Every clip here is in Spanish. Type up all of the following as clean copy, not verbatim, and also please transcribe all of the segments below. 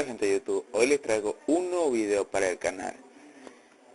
Hola gente de YouTube, hoy les traigo un nuevo video para el canal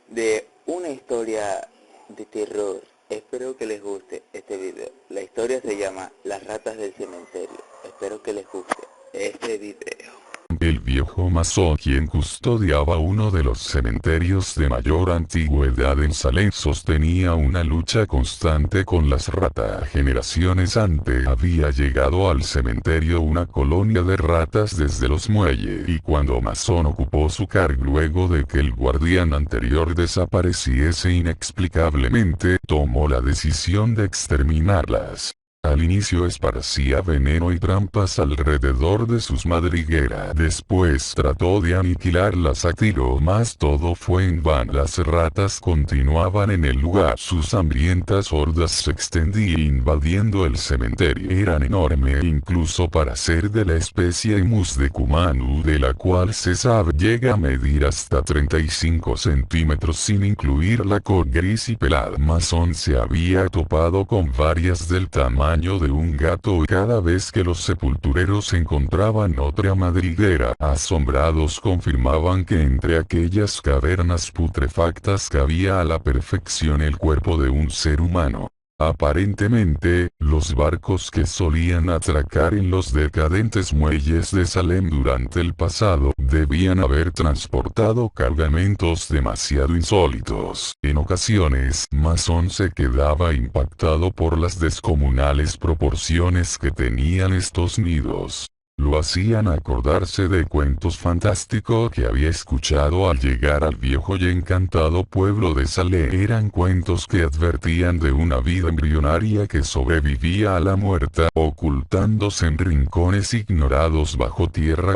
de una historia de terror. Espero que les guste este video. La historia se llama Las ratas del cementerio. Espero que les guste este video. El viejo masón, quien custodiaba uno de los cementerios de mayor antigüedad en Salem, sostenía una lucha constante con las ratas. Generaciones antes había llegado al cementerio una colonia de ratas desde los muelles, y cuando Masón ocupó su cargo luego de que el guardián anterior desapareciese inexplicablemente, tomó la decisión de exterminarlas. Al inicio esparcía veneno y trampas alrededor de sus madrigueras. Después trató de aniquilarlas a tiro, mas todo fue en vano. Las ratas continuaban en el lugar. Sus hambrientas hordas se extendían invadiendo el cementerio. Eran enormes incluso para ser de la especie Emus de Kumanu, de la cual se sabe llega a medir hasta 35 centímetros sin incluir la col gris y pelada. Masón se había topado con varias del tamaño de un gato, y cada vez que los sepultureros encontraban otra madriguera, asombrados confirmaban que entre aquellas cavernas putrefactas cabía a la perfección el cuerpo de un ser humano. Aparentemente, los barcos que solían atracar en los decadentes muelles de Salem durante el pasado debían haber transportado cargamentos demasiado insólitos. En ocasiones, Masón se quedaba impactado por las descomunales proporciones que tenían estos nidos. Lo hacían acordarse de cuentos fantásticos que había escuchado al llegar al viejo y encantado pueblo de Salem. Eran cuentos que advertían de una vida embrionaria que sobrevivía a la muerte, ocultándose en rincones ignorados bajo tierra.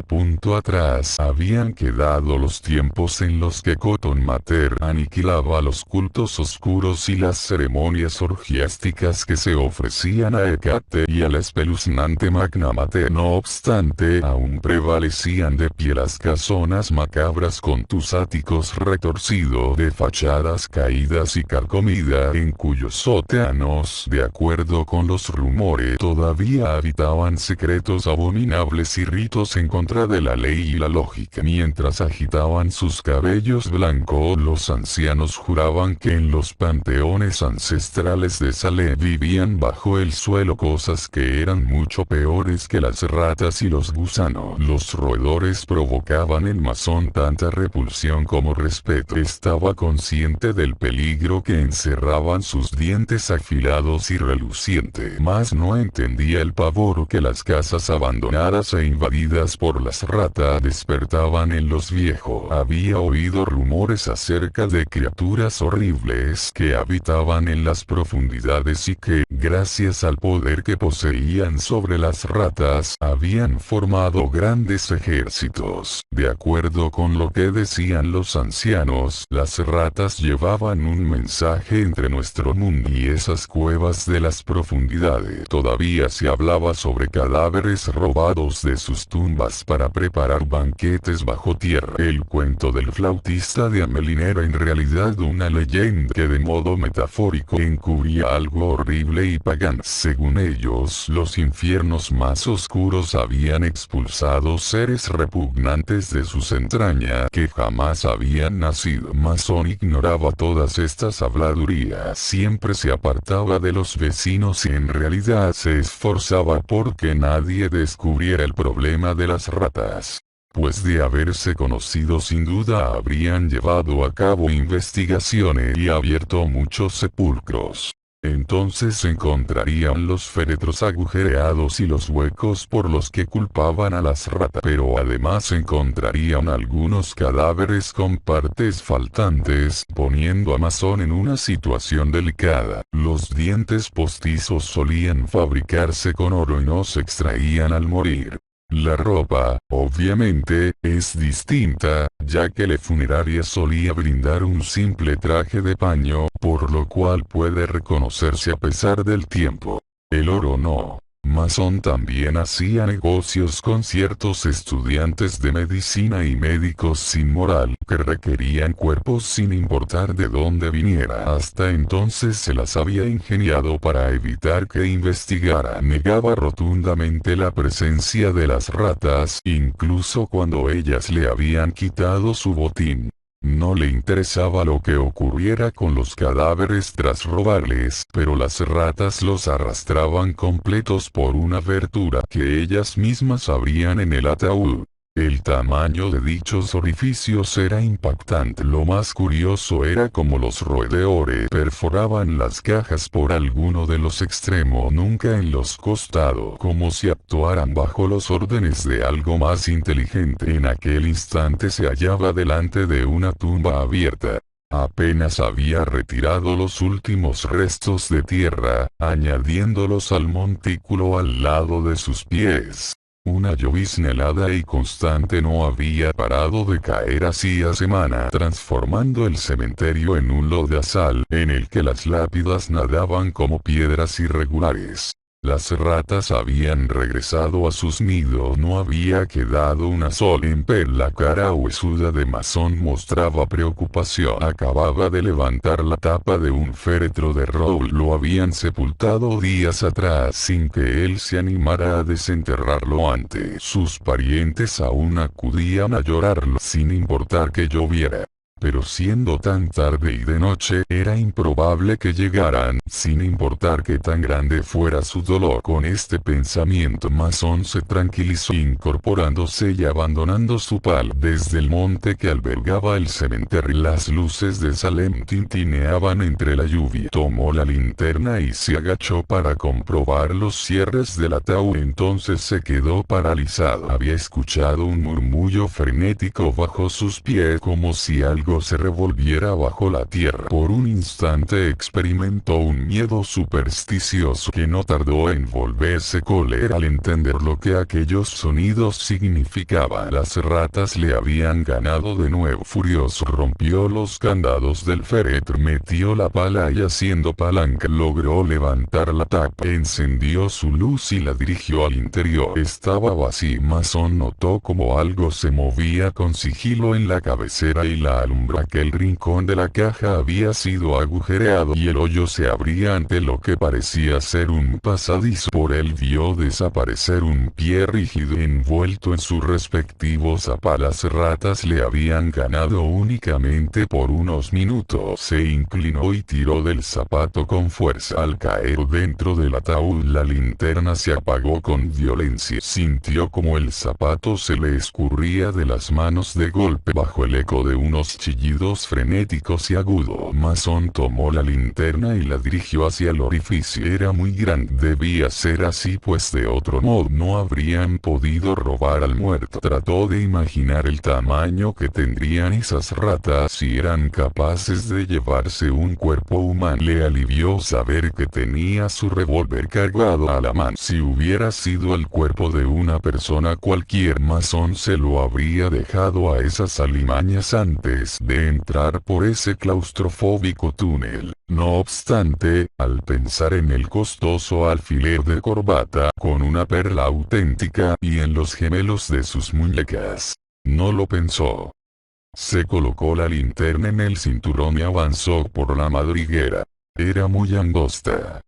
Atrás habían quedado los tiempos en los que Cotton Mather aniquilaba los cultos oscuros y las ceremonias orgiásticas que se ofrecían a Hecate y a la espeluznante Magna Mater. No obstante, aún prevalecían de pie las casonas macabras con tus áticos retorcidos de fachadas caídas y carcomidas, en cuyos sótanos, de acuerdo con los rumores, todavía habitaban secretos abominables y ritos en contra de la ley y la lógica. Mientras agitaban sus cabellos blancos, los ancianos juraban que en los panteones ancestrales de Salem vivían bajo el suelo cosas que eran mucho peores que las ratas y los gusanos. Los roedores provocaban en Masón tanta repulsión como respeto. Estaba consciente del peligro que encerraban sus dientes afilados y relucientes, mas no entendía el pavor que las casas abandonadas e invadidas por las ratas despertaban en los viejos. Había oído rumores acerca de criaturas horribles que habitaban en las profundidades y que, gracias al poder que poseían sobre las ratas, habían formado grandes ejércitos. De acuerdo con lo que decían los ancianos, las ratas llevaban un mensaje entre nuestro mundo y esas cuevas de las profundidades. Todavía se hablaba sobre cadáveres robados de sus tumbas para preparar banquetes bajo tierra. El cuento del flautista de Hamelin era en realidad una leyenda que de modo metafórico encubría algo horrible y pagano. Según ellos, los infiernos más oscuros habían expulsado seres repugnantes de sus entrañas que jamás habían nacido. Masón ignoraba todas estas habladurías, siempre se apartaba de los vecinos y en realidad se esforzaba porque nadie descubriera el problema de las ratas. Pues de haberse conocido sin duda habrían llevado a cabo investigaciones y abierto muchos sepulcros. Entonces se encontrarían los féretros agujereados y los huecos por los que culpaban a las ratas. Pero además encontrarían algunos cadáveres con partes faltantes, poniendo a Masón en una situación delicada. Los dientes postizos solían fabricarse con oro y no se extraían al morir. La ropa, obviamente, es distinta, ya que la funeraria solía brindar un simple traje de paño, por lo cual puede reconocerse a pesar del tiempo. El oro no. Mason también hacía negocios con ciertos estudiantes de medicina y médicos sin moral que requerían cuerpos sin importar de dónde viniera. Hasta entonces se las había ingeniado para evitar que investigara. Negaba rotundamente la presencia de las ratas, incluso cuando ellas le habían quitado su botín. No le interesaba lo que ocurriera con los cadáveres tras robarles, pero las ratas los arrastraban completos por una abertura que ellas mismas abrían en el ataúd. El tamaño de dichos orificios era impactante. Lo más curioso era cómo los roedores perforaban las cajas por alguno de los extremos, nunca en los costados, como si actuaran bajo los órdenes de algo más inteligente. En aquel instante se hallaba delante de una tumba abierta. Apenas había retirado los últimos restos de tierra, añadiéndolos al montículo al lado de sus pies. Una llovizna helada y constante no había parado de caer hacía semanas, transformando el cementerio en un lodazal, en el que las lápidas nadaban como piedras irregulares. Las ratas habían regresado a sus nidos, no había quedado una sola en pie. La cara huesuda de Mason mostraba preocupación. Acababa de levantar la tapa de un féretro de roble. Lo habían sepultado días atrás sin que él se animara a desenterrarlo antes. Sus parientes aún acudían a llorarlo sin importar que lloviera. Pero siendo tan tarde y de noche, era improbable que llegaran, sin importar que tan grande fuera su dolor. Con este pensamiento Mason se tranquilizó, incorporándose y abandonando su pala. Desde el monte que albergaba el cementerio, las luces de Salem tintineaban entre la lluvia. Tomó la linterna y se agachó para comprobar los cierres del ataúd. Entonces se quedó paralizado. Había escuchado un murmullo frenético bajo sus pies, como si algo se revolviera bajo la tierra. Por un instante experimentó un miedo supersticioso que no tardó en volverse cólera al entender lo que aquellos sonidos significaban. Las ratas le habían ganado de nuevo. Furioso rompió los candados del féretro, metió la pala y haciendo palanca logró levantar la tapa. Encendió su luz y la dirigió al interior. Estaba vacío. Mason notó como algo se movía con sigilo en la cabecera y la alumbró. Aquel rincón de la caja había sido agujereado y el hoyo se abría ante lo que parecía ser un pasadizo. Por él vio desaparecer un pie rígido envuelto en sus respectivos zapatos. Las ratas le habían ganado únicamente por unos minutos. Se inclinó y tiró del zapato con fuerza. Al caer dentro del ataúd, la linterna se apagó con violencia. Sintió como el zapato se le escurría de las manos de golpe bajo el eco de unos chillidos frenéticos y agudos. Mason tomó la linterna y la dirigió hacia el orificio. Era muy grande. Debía ser así, pues de otro modo no habrían podido robar al muerto. Trató de imaginar el tamaño que tendrían esas ratas si eran capaces de llevarse un cuerpo humano. Le alivió saber que tenía su revólver cargado a la mano. Si hubiera sido el cuerpo de una persona cualquier, Mason se lo habría dejado a esas alimañas antes de entrar por ese claustrofóbico túnel. No obstante, al pensar en el costoso alfiler de corbata, con una perla auténtica, y en los gemelos de sus muñecas, no lo pensó. Se colocó la linterna en el cinturón y avanzó por la madriguera. Era muy angosta.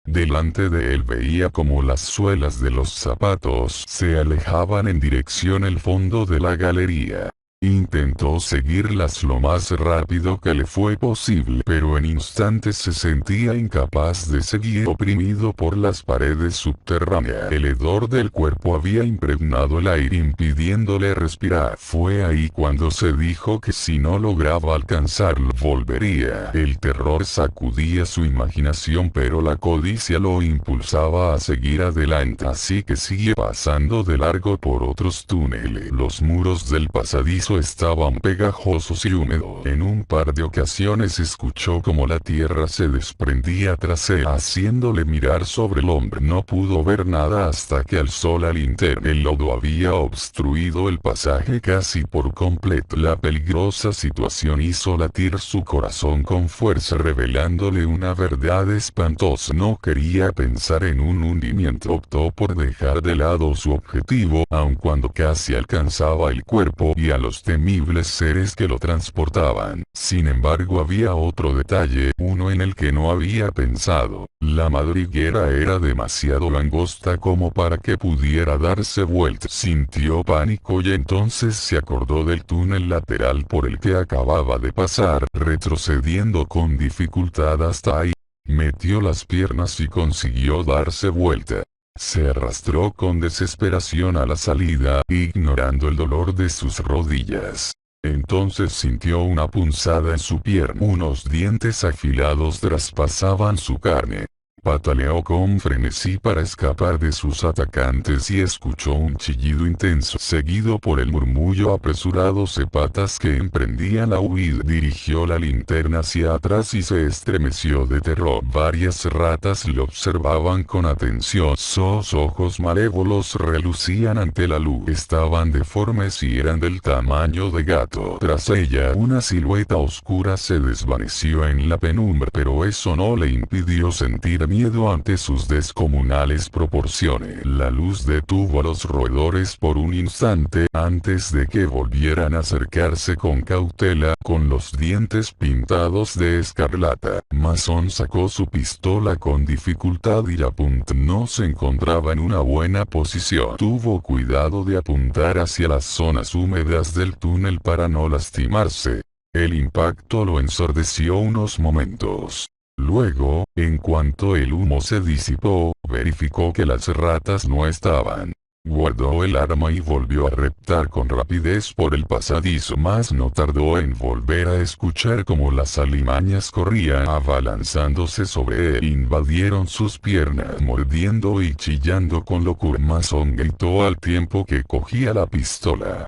Delante de él veía como las suelas de los zapatos se alejaban en dirección al fondo de la galería. Intentó seguirlas lo más rápido que le fue posible, pero en instantes se sentía incapaz de seguir, oprimido por las paredes subterráneas. El hedor del cuerpo había impregnado el aire, impidiéndole respirar. Fue ahí cuando se dijo que si no lograba alcanzarlo, volvería. El terror sacudía su imaginación, pero la codicia lo impulsaba a seguir adelante. Así que siguió pasando de largo por otros túneles. Los muros del pasadizo piso estaban pegajosos y húmedos. En un par de ocasiones escuchó como la tierra se desprendía tras él, haciéndole mirar sobre el hombro. No pudo ver nada hasta que alzó la linterna. El lodo había obstruido el pasaje casi por completo. La peligrosa situación hizo latir su corazón con fuerza, revelándole una verdad espantosa. No quería pensar en un hundimiento. Optó por dejar de lado su objetivo, aun cuando casi alcanzaba el cuerpo y a los temibles seres que lo transportaban. Sin embargo, había otro detalle, uno en el que no había pensado. La madriguera era demasiado angosta como para que pudiera darse vuelta. Sintió pánico y entonces se acordó del túnel lateral por el que acababa de pasar, retrocediendo con dificultad hasta ahí. Metió las piernas y consiguió darse vuelta. Se arrastró con desesperación a la salida, ignorando el dolor de sus rodillas. Entonces sintió una punzada en su pierna. Unos dientes afilados traspasaban su carne. Pataleó con frenesí para escapar de sus atacantes y escuchó un chillido intenso, seguido por el murmullo apresurado de patas que emprendían la huida. Dirigió la linterna hacia atrás y se estremeció de terror. Varias ratas lo observaban con atención. Sus ojos malévolos relucían ante la luz. Estaban deformes y eran del tamaño de gato. Tras ella, una silueta oscura se desvaneció en la penumbra, pero eso no le impidió sentir miedo ante sus descomunales proporciones. La luz detuvo a los roedores por un instante, antes de que volvieran a acercarse con cautela, con los dientes pintados de escarlata. Mason sacó su pistola con dificultad y apuntó. No se encontraba en una buena posición. Tuvo cuidado de apuntar hacia las zonas húmedas del túnel para no lastimarse. El impacto lo ensordeció unos momentos. Luego, en cuanto el humo se disipó, verificó que las ratas no estaban. Guardó el arma y volvió a reptar con rapidez por el pasadizo, mas no tardó en volver a escuchar cómo las alimañas corrían abalanzándose sobre él. Invadieron sus piernas, mordiendo y chillando con locura. Mason gritó al tiempo que cogía la pistola.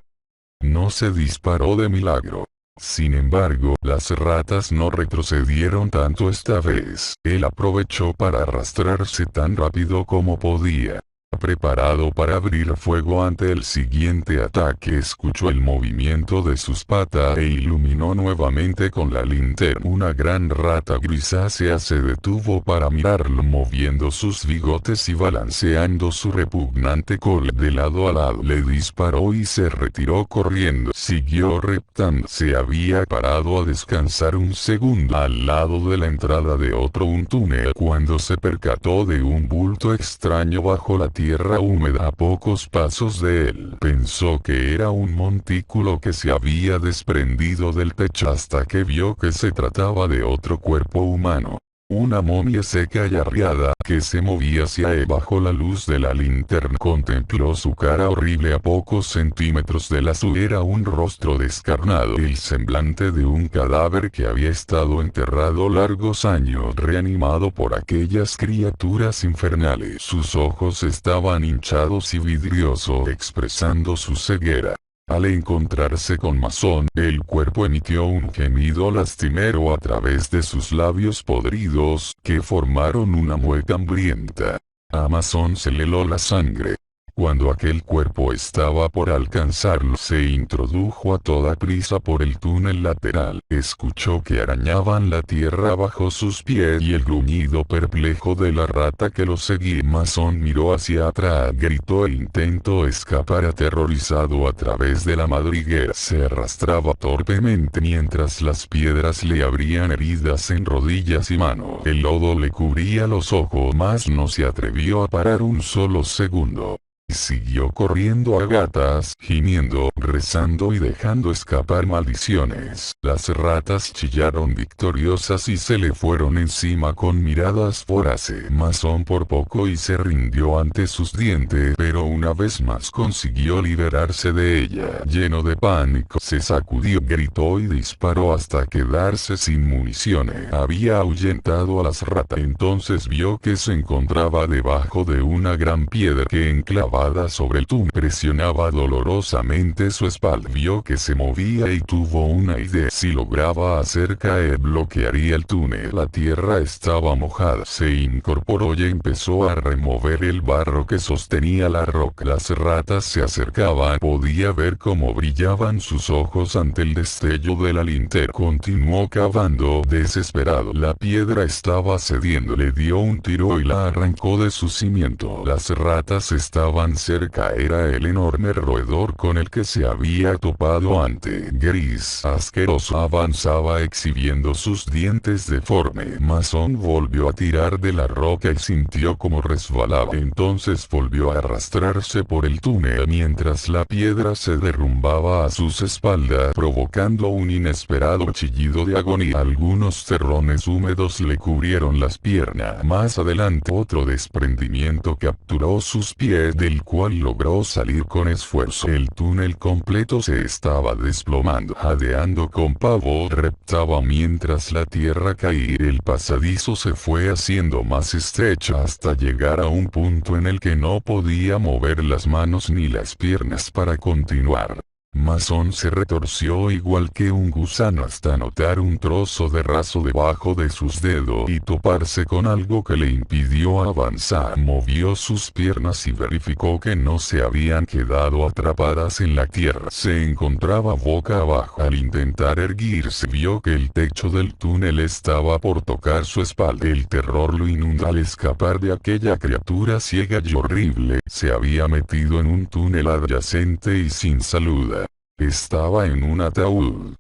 No se disparó de milagro. Sin embargo, las ratas no retrocedieron tanto esta vez. Él aprovechó para arrastrarse tan rápido como podía. Preparado para abrir fuego ante el siguiente ataque, escuchó el movimiento de sus patas e iluminó nuevamente con la linterna. Una gran rata grisácea se detuvo para mirarlo, moviendo sus bigotes y balanceando su repugnante cola de lado a lado. Le disparó y se retiró corriendo. Siguió reptando. Se había parado a descansar un segundo al lado de la entrada de un túnel, cuando se percató de un bulto extraño bajo la tierra húmeda a pocos pasos de él. Pensó que era un montículo que se había desprendido del techo hasta que vio que se trataba de otro cuerpo humano. Una momia seca y arriada, que se movía hacia él bajo la luz de la linterna. Contempló su cara horrible a pocos centímetros de la suya. Era un rostro descarnado, el semblante de un cadáver que había estado enterrado largos años, reanimado por aquellas criaturas infernales. Sus ojos estaban hinchados y vidriosos, expresando su ceguera. Al encontrarse con Mason, el cuerpo emitió un gemido lastimero a través de sus labios podridos, que formaron una mueca hambrienta. A Mason se le heló la sangre. Cuando aquel cuerpo estaba por alcanzarlo, se introdujo a toda prisa por el túnel lateral. Escuchó que arañaban la tierra bajo sus pies y el gruñido perplejo de la rata que lo seguía. Mason miró hacia atrás, gritó e intentó escapar aterrorizado a través de la madriguera. Se arrastraba torpemente mientras las piedras le abrían heridas en rodillas y manos. El lodo le cubría los ojos, mas no se atrevió a parar un solo segundo. Siguió corriendo a gatas, gimiendo, rezando y dejando escapar maldiciones. Las ratas chillaron victoriosas y se le fueron encima con miradas voraces. Mason por poco y se rindió ante sus dientes, pero una vez más consiguió liberarse de ella. Lleno de pánico, se sacudió, gritó y disparó hasta quedarse sin municiones. Había ahuyentado a las ratas. Entonces vio que se encontraba debajo de una gran piedra que enclavaba atrapada sobre el túnel. Presionaba dolorosamente su espalda. Vio que se movía y tuvo una idea. Si lograba hacer caer, bloquearía el túnel. La tierra estaba mojada. Se incorporó y empezó a remover el barro que sostenía la roca. Las ratas se acercaban. Podía ver cómo brillaban sus ojos ante el destello de la linterna. Continuó cavando desesperado. La piedra estaba cediendo. Le dio un tiro y la arrancó de su cimiento. Las ratas estaban cerca. Era el enorme roedor con el que se había topado antes. Gris, asqueroso, avanzaba exhibiendo sus dientes deformes. Mason volvió a tirar de la roca y sintió como resbalaba. Entonces volvió a arrastrarse por el túnel mientras la piedra se derrumbaba a sus espaldas, provocando un inesperado chillido de agonía. Algunos terrones húmedos le cubrieron las piernas. Más adelante otro desprendimiento capturó sus pies, del cual logró salir con esfuerzo. El túnel completo se estaba desplomando. Jadeando con pavor, reptaba mientras la tierra caía. El pasadizo se fue haciendo más estrecho hasta llegar a un punto en el que no podía mover las manos ni las piernas para continuar. Mason se retorció igual que un gusano hasta notar un trozo de raso debajo de sus dedos y toparse con algo que le impidió avanzar. Movió sus piernas y verificó que no se habían quedado atrapadas en la tierra. Se encontraba boca abajo. Al intentar erguirse, vio que el techo del túnel estaba por tocar su espalda. El terror lo inundó al escapar de aquella criatura ciega y horrible. Se había metido en un túnel adyacente y sin salud. Estaba en un ataúd.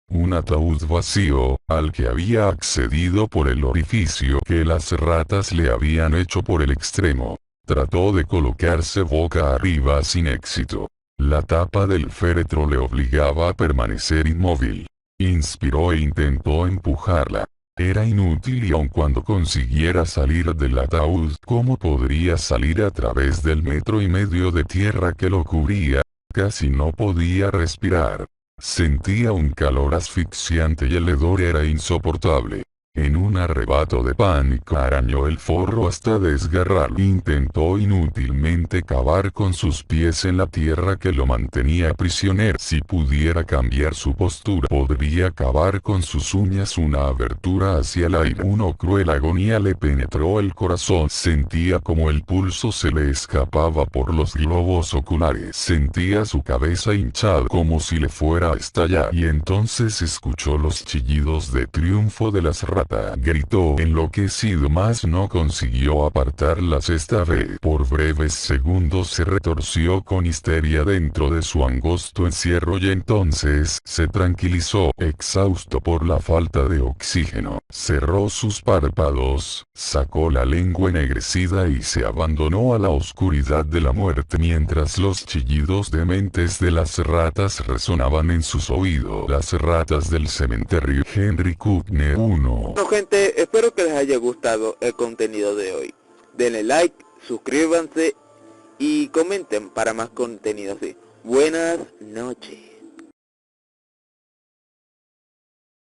Un ataúd vacío, al que había accedido por el orificio que las ratas le habían hecho por el extremo. Trató de colocarse boca arriba sin éxito. La tapa del féretro le obligaba a permanecer inmóvil. Inspiró e intentó empujarla. Era inútil y aun cuando consiguiera salir del ataúd, ¿cómo podría salir a través del 1,5 metros de tierra que lo cubría? Casi no podía respirar. Sentía un calor asfixiante y el hedor era insoportable. En un arrebato de pánico arañó el forro hasta desgarrarlo. Intentó inútilmente cavar con sus pies en la tierra que lo mantenía prisionero. Si pudiera cambiar su postura, podría cavar con sus uñas una abertura hacia el aire. Una cruel agonía le penetró el corazón. Sentía como el pulso se le escapaba por los globos oculares. Sentía su cabeza hinchada como si le fuera a estallar. Y entonces escuchó los chillidos de triunfo de las ratas. Gritó enloquecido, mas no consiguió apartarlas esta vez. Por breves segundos se retorció con histeria dentro de su angosto encierro y entonces se tranquilizó, exhausto por la falta de oxígeno. Cerró sus párpados, sacó la lengua ennegrecida y se abandonó a la oscuridad de la muerte mientras los chillidos dementes de las ratas resonaban en sus oídos. Las ratas del cementerio. Henry Kuttner 1. Bueno gente, espero que les haya gustado el contenido de hoy. Denle like, suscríbanse y comenten para más contenido así. Buenas noches.